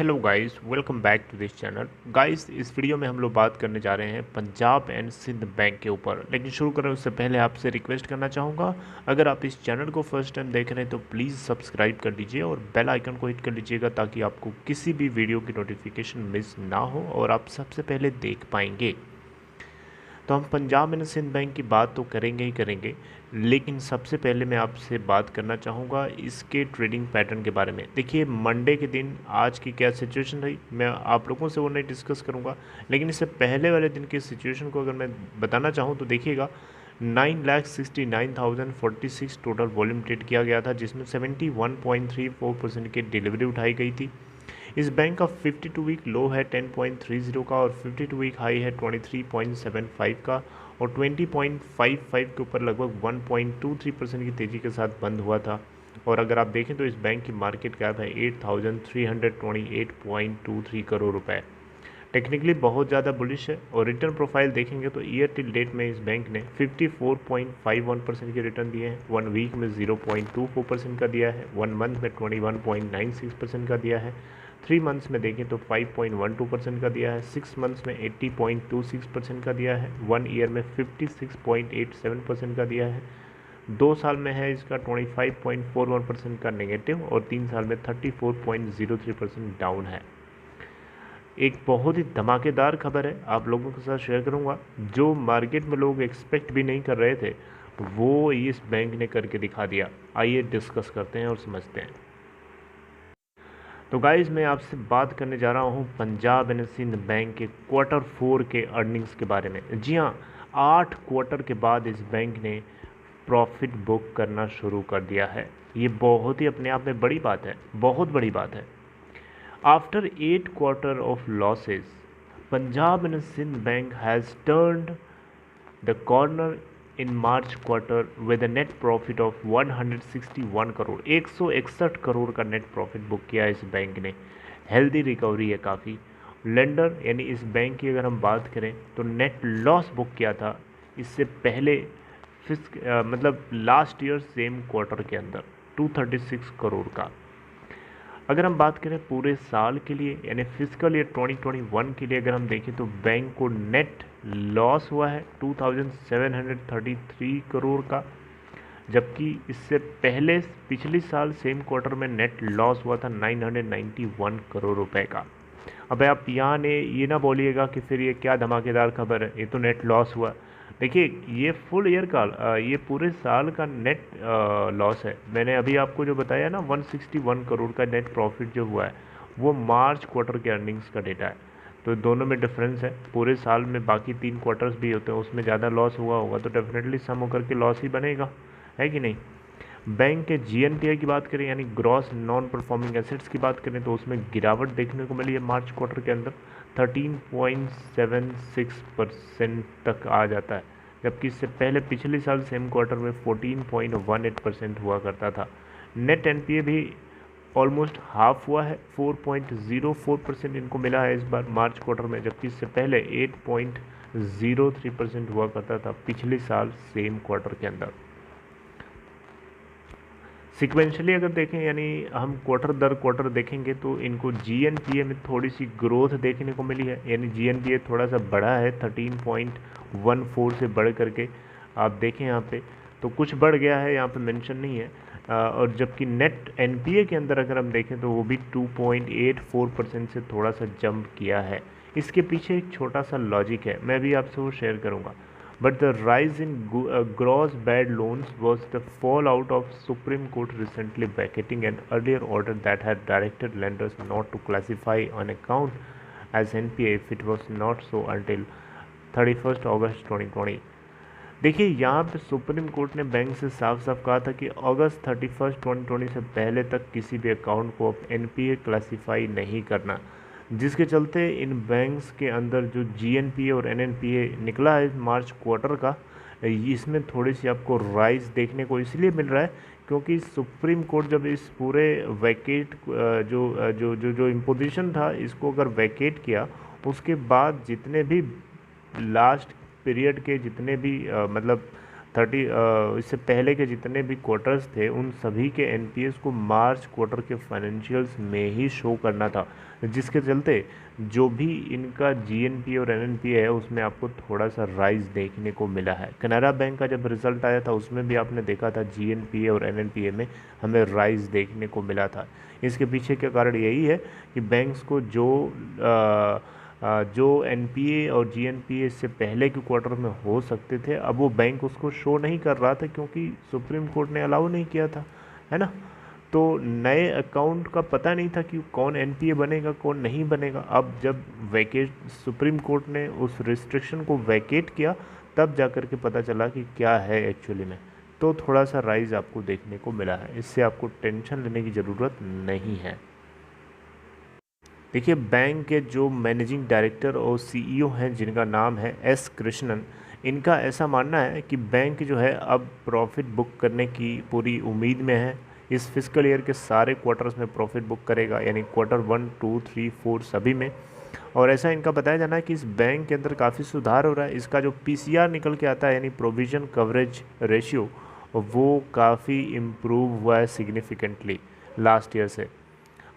Hello guys, welcome back to this channel. Guys, इस video में हम लोग बात करने जा रहे हैं पंजाब एंड सिंध बैंक के ऊपर। लेकिन शुरू करें उससे पहले आपसे रिक्वेस्ट करना चाहूँगा, अगर आप इस चैनल को फर्स्ट टाइम देख रहे हैं तो प्लीज़ सब्सक्राइब कर लीजिए और बेल आइकन को हिट कर लीजिएगा ताकि आपको किसी भी वीडियो की नोटिफिकेशन मिस ना हो और आप सबसे पहले देख पाएंगे। तो हम पंजाब एंड सिंध बैंक की बात तो करेंगे ही करेंगे, लेकिन सबसे पहले मैं आपसे बात करना चाहूँगा इसके ट्रेडिंग पैटर्न के बारे में। देखिए, मंडे के दिन आज की क्या सिचुएशन रही, मैं आप लोगों से वो नहीं डिस्कस करूँगा, लेकिन इससे पहले वाले दिन की सिचुएशन को अगर मैं बताना चाहूँ तो देखिएगा 9,69,046 टोटल वॉल्यूम ट्रेड किया गया था, जिसमें 71.34% की डिलीवरी उठाई गई थी। इस बैंक का 52 वीक लो है 10.30 का और 52 वीक हाई है 23.75 का और 20.55 के ऊपर लगभग 1.23% की तेज़ी के साथ बंद हुआ था। और अगर आप देखें तो इस बैंक की मार्केट कैप है 8,328.23 करोड़ रुपए। टेक्निकली बहुत ज़्यादा बुलिश है और रिटर्न प्रोफाइल देखेंगे तो ईयर टिल डेट में इस बैंक ने 54.51% के रिटर्न दिए हैं, 1 वीक में 0.24% का दिया है, 1 मंथ में 21.96% का दिया है, 3 मंथ्स में देखें तो 5.12% का दिया है, 6 मंथ्स में 80.26% का दिया है, 1 ईयर में 56.87% का दिया है, 2 साल में है इसका 25.41% का नेगेटिव और 3 साल में 34.03% डाउन है। एक बहुत ही धमाकेदार खबर है, आप लोगों के साथ शेयर करूंगा, जो मार्केट में लोग एक्सपेक्ट भी नहीं कर रहे थे वो इस बैंक ने करके दिखा दिया। आइए डिस्कस करते हैं और समझते हैं। तो गाइस, मैं आपसे बात करने जा रहा हूं पंजाब एंड सिंध बैंक के Q4 के अर्निंग्स के बारे में। जी हाँ, 8 क्वार्टर के बाद इस बैंक ने प्रॉफिट बुक करना शुरू कर दिया है। ये बहुत ही अपने आप में बड़ी बात है, बहुत बड़ी बात है। After 8 quarters of losses, Punjab and Sindh Bank has turned the corner in March quarter with a net profit of 161 crore, 161 crore का नेट प्रॉफिट बुक किया है इस बैंक ने। हेल्दी रिकवरी है काफ़ी। लेंडर यानी इस बैंक की अगर हम बात करें तो नेट लॉस बुक किया था इससे पहले मतलब लास्ट ईयर सेम क्वार्टर के अंदर 236 करोड़ का। अगर हम बात करें पूरे साल के लिए यानी फिजिकल ईयर 2021 के लिए अगर हम देखें तो बैंक को नेट लॉस हुआ है 2733 करोड़ का, जबकि इससे पहले पिछले साल सेम क्वार्टर में नेट लॉस हुआ था 991 करोड़ रुपए का। अब आप यहाँ ने ये ना बोलिएगा कि फिर ये क्या धमाकेदार खबर है, ये तो नेट लॉस हुआ। देखिए, ये फुल ईयर का ये पूरे साल का नेट लॉस है। मैंने अभी आपको जो बताया ना 161 करोड़ का नेट प्रॉफिट जो हुआ है वो मार्च क्वार्टर के अर्निंग्स का डेटा है। तो दोनों में डिफरेंस है। पूरे साल में बाकी 3 क्वार्टर्स भी होते हैं, उसमें ज़्यादा लॉस हुआ होगा तो डेफिनेटली सम होकर के लॉस ही बनेगा, है कि नहीं। बैंक के GNPA की बात करें यानी ग्रॉस नॉन परफॉर्मिंग एसेट्स की बात करें तो उसमें गिरावट देखने को मिली है मार्च क्वार्टर के अंदर 13.76% तक आ जाता है, जबकि इससे पहले पिछले साल सेम क्वार्टर में 14.18% हुआ करता था। नेट NPA भी ऑलमोस्ट हाफ हुआ है, 4.04% इनको मिला है इस बार मार्च क्वार्टर में, जबकि इससे पहले 8.03% हुआ करता था पिछले साल सेम क्वार्टर के अंदर। सिक्वेंशली अगर देखें यानी हम क्वार्टर दर क्वार्टर देखेंगे तो इनको GNPA में थोड़ी सी ग्रोथ देखने को मिली है, यानी GNPA थोड़ा सा बढ़ा है 13.14 से बढ़ करके आप देखें यहाँ पे तो कुछ बढ़ गया है, यहाँ पे मेंशन नहीं है। और जबकि नेट NPA के अंदर अगर हम देखें तो वो भी 2.84% से थोड़ा सा जंप किया है। इसके पीछे एक छोटा सा लॉजिक है, मैं भी आपसे वो शेयर करूँगा। But the rise in gross bad loans was the fallout of Supreme Court recently vacating an earlier order that had directed lenders not to classify an account as NPA if it was not so until 31st August 2020। देखिए, यहाँ पे supreme court ने bank से साफ साफ कहा था कि अगस्त 31 2020 से पहले तक किसी भी अकाउंट को NPA क्लासीफाई नहीं करना, जिसके चलते इन बैंक्स के अंदर जो GNPA और NNPA निकला है मार्च क्वार्टर का, इसमें थोड़ी सी आपको राइज देखने को इसलिए मिल रहा है क्योंकि सुप्रीम कोर्ट जब इस पूरे वैकेट जो जो जो जो इम्पोजिशन था इसको अगर वैकेट किया, उसके बाद जितने भी लास्ट पीरियड के जितने भी मतलब इससे पहले के जितने भी क्वार्टर्स थे उन सभी के एनपीएस को मार्च क्वार्टर के फाइनेंशियल्स में ही शो करना था, जिसके चलते जो भी इनका जीएनपीए और एनएनपीए है उसमें आपको थोड़ा सा राइज देखने को मिला है। कनारा बैंक का जब रिजल्ट आया था उसमें भी आपने देखा था जीएनपीए और एनएनपीए में हमें राइज देखने को मिला था। इसके पीछे का कारण यही है कि बैंक्स को जो एनपीए और जीएनपीए इससे पहले के क्वार्टर में हो सकते थे, अब वो बैंक उसको शो नहीं कर रहा था क्योंकि सुप्रीम कोर्ट ने अलाउ नहीं किया था, है ना। तो नए अकाउंट का पता नहीं था कि कौन एनपीए बनेगा कौन नहीं बनेगा। अब जब सुप्रीम कोर्ट ने उस रिस्ट्रिक्शन को वैकेट किया तब जाकर के पता चला कि क्या है एक्चुअली में, तो थोड़ा सा राइज आपको देखने को मिला है। इससे आपको टेंशन लेने की ज़रूरत नहीं है। देखिए, बैंक के जो मैनेजिंग डायरेक्टर और सीईओ हैं जिनका नाम है एस कृष्णन, इनका ऐसा मानना है कि बैंक जो है अब प्रॉफिट बुक करने की पूरी उम्मीद में है। इस फिस्कल ईयर के सारे क्वार्टर्स में प्रॉफिट बुक करेगा, यानी क्वार्टर 1, 2, 3, 4 सभी में। और ऐसा इनका बताया जाना है कि इस बैंक के अंदर काफ़ी सुधार हो रहा है। इसका जो पीसीआर निकल के आता है यानी प्रोविज़न कवरेज रेशियो, वो काफ़ी इम्प्रूव हुआ है सिग्निफिकेंटली लास्ट ईयर से।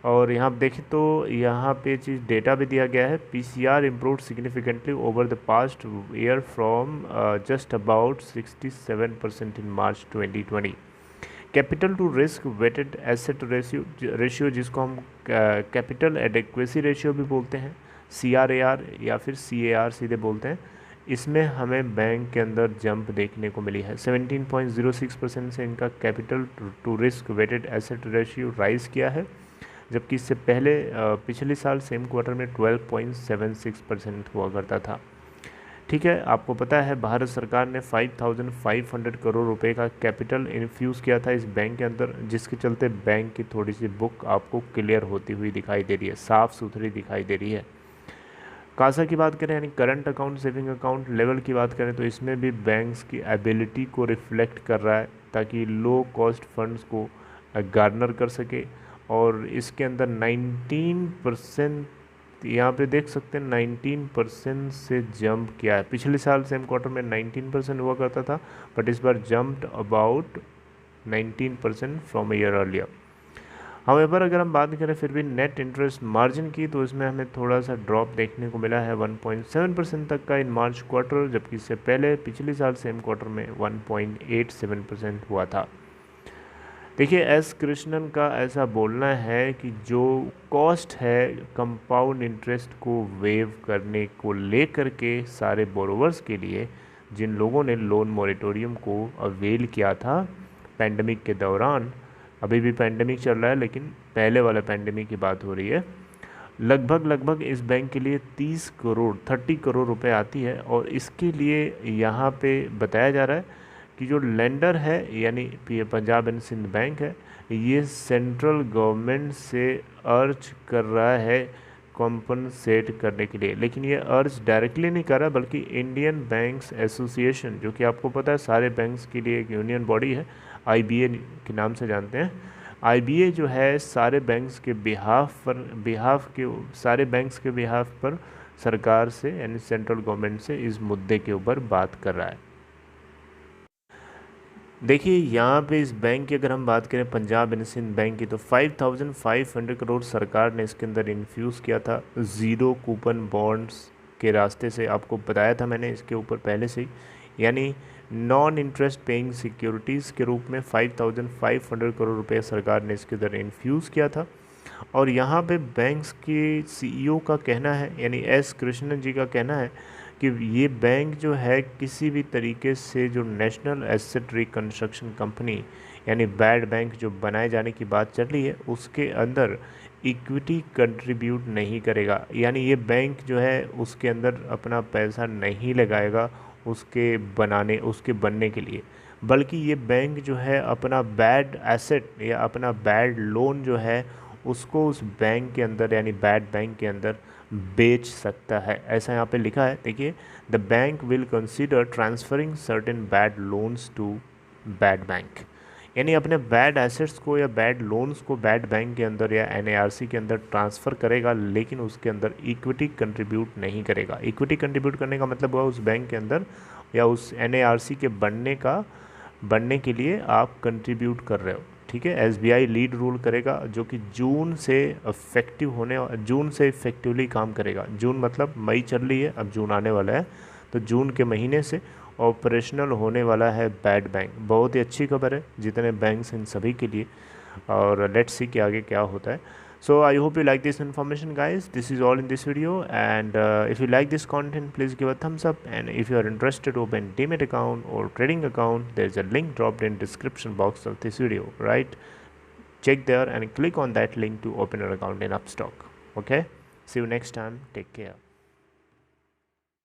और यहाँ आप देखें तो यहाँ पे चीज़ डेटा भी दिया गया है, PCR improve significantly over the past year from just about 67% in March 2020। Capital to risk weighted asset ratio जिसको हम कैपिटल एडेक्वेसी रेशियो भी बोलते हैं, सीआरएआर या फिर सीएआर सीधे बोलते हैं, इसमें हमें बैंक के अंदर जंप देखने को मिली है। 17.06% से इनका capital to risk weighted asset ratio rise किया है, जबकि इससे पहले पिछले साल सेम क्वार्टर में 12.76% हुआ करता था। ठीक है, आपको पता है भारत सरकार ने 5,500 करोड़ रुपए का कैपिटल इन्फ्यूज़ किया था इस बैंक के अंदर, जिसके चलते बैंक की थोड़ी सी बुक आपको क्लियर होती हुई दिखाई दे रही है, साफ़ सुथरी दिखाई दे रही है। कासा की बात करें यानी current account saving account level की बात करें तो इसमें भी बैंक्स की एबिलिटी को रिफ्लेक्ट कर रहा है ताकि लो कॉस्ट फंड्स को गार्नर कर सके। और इसके अंदर 19% यहाँ पे देख सकते हैं 19% से जंप किया है। पिछले साल सेम क्वार्टर में 19% हुआ करता था, बट इस बार jumped about 19% from a year earlier. However अगर हम बात करें फिर भी नेट इंटरेस्ट मार्जिन की, तो इसमें हमें थोड़ा सा ड्रॉप देखने को मिला है 1.7% तक का इन मार्च क्वार्टर, जबकि इससे पहले पिछले साल सेम क्वार्टर में 1.87% हुआ था। देखिए, एस कृष्णन का ऐसा बोलना है कि जो कॉस्ट है कंपाउंड इंटरेस्ट को वेव करने को लेकर के सारे बोरोवर्स के लिए, जिन लोगों ने लोन मॉरेटोरियम को अवेल किया था पैंडमिक के दौरान, अभी भी पैंडमिक चल रहा है लेकिन पहले वाला पैंडमिक की बात हो रही है, लगभग इस बैंक के लिए 30 करोड़ रुपए आती है। और इसके लिए यहाँ पे बताया जा रहा है कि जो लेंडर है यानी पंजाब एंड सिंध बैंक है, ये सेंट्रल गवर्नमेंट से अर्ज कर रहा है कॉम्पनसेट करने के लिए, लेकिन ये अर्ज डायरेक्टली नहीं कर रहा बल्कि इंडियन बैंक्स एसोसिएशन, जो कि आपको पता है सारे बैंक्स के लिए एक यूनियन बॉडी है, आईबीए के नाम से जानते हैं। आईबीए जो है सारे बैंक्स के सारे बैंक्स के बिहाफ पर सरकार से यानी सेंट्रल गवर्नमेंट से इस मुद्दे के ऊपर बात कर रहा है। देखिए, यहाँ पे इस बैंक की अगर हम बात करें पंजाब एंड सिंध बैंक की, तो 5,500 करोड़ सरकार ने इसके अंदर इन्फ्यूज़ किया था ज़ीरो कूपन बॉन्ड्स के रास्ते से। आपको बताया था मैंने इसके ऊपर पहले से ही, यानी नॉन इंटरेस्ट पेइंग सिक्योरिटीज़ के रूप में 5,500 करोड़ रुपए सरकार ने इसके अंदर इन्फ्यूज़ किया था। और यहाँ पे बैंक्स के सीईओ का कहना है यानी एस कृष्णन जी का कहना है कि ये बैंक जो है किसी भी तरीके से जो नेशनल एसेट रिकंस्ट्रक्शन कंपनी यानी बैड बैंक जो बनाए जाने की बात चल रही है उसके अंदर इक्विटी कंट्रीब्यूट नहीं करेगा, यानी ये बैंक जो है उसके अंदर अपना पैसा नहीं लगाएगा उसके बनने के लिए, बल्कि ये बैंक जो है अपना बैड एसेट या अपना बैड लोन जो है उसको उस बैंक के अंदर यानी बैड बैंक के अंदर बेच सकता है। ऐसा यहाँ पे लिखा है, देखिए, the bank will consider transferring certain bad loans to bad bank, यानी अपने बैड एसेट्स को या बैड लोन्स को बैड बैंक के अंदर या एनएआरसी के अंदर ट्रांसफ़र करेगा, लेकिन उसके अंदर इक्विटी कंट्रीब्यूट नहीं करेगा। इक्विटी कंट्रीब्यूट करने का मतलब हुआ उस बैंक के अंदर या उस NARC के बनने के लिए आप कंट्रीब्यूट कर रहे हो, ठीक है। SBI लीड रूल करेगा जो कि जून से इफेक्टिवली काम करेगा। जून मतलब मई चल रही है, अब जून आने वाला है, तो जून के महीने से ऑपरेशनल होने वाला है बैड बैंक। बहुत ही अच्छी खबर है जितने बैंक्स इन सभी के लिए, और लेट्स सी कि आगे क्या होता है। So I hope you like this information, guys. This is all in this video, and if you like this content, please give a thumbs up, and if you are interested to open Demat account or trading account, there's a link dropped in description box of this video, right? Check there and click on that link to open an account in Upstock. Okay, see you next time, take care.